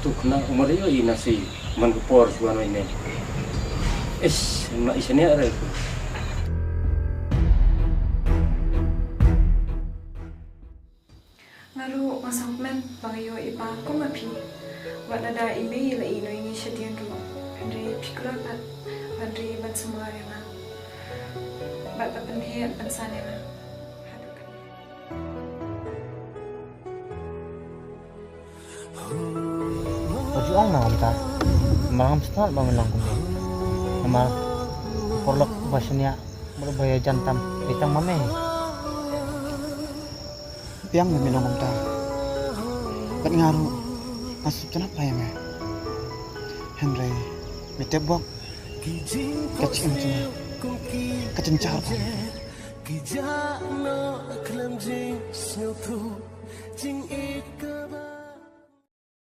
tu kena umur yo nasi man kupor suano ini. Ma isanya ada. Ngaru masakmen bangayo ipa ko mapi. Wala da ibe la ino ini shadian ru. Andre pikula pat andre ban semua na. Bat penhe ban sana na. Ojuang na kamta. Marang setat ba melang ko. Kamar porlok basnya berbaya jantam bitang mame. Piang meminong kamta. Pat ngaru nasib kenapa ya me? Henry mitebok kacim cina kacencar pa. Kijak no klam jing snow tu jing ik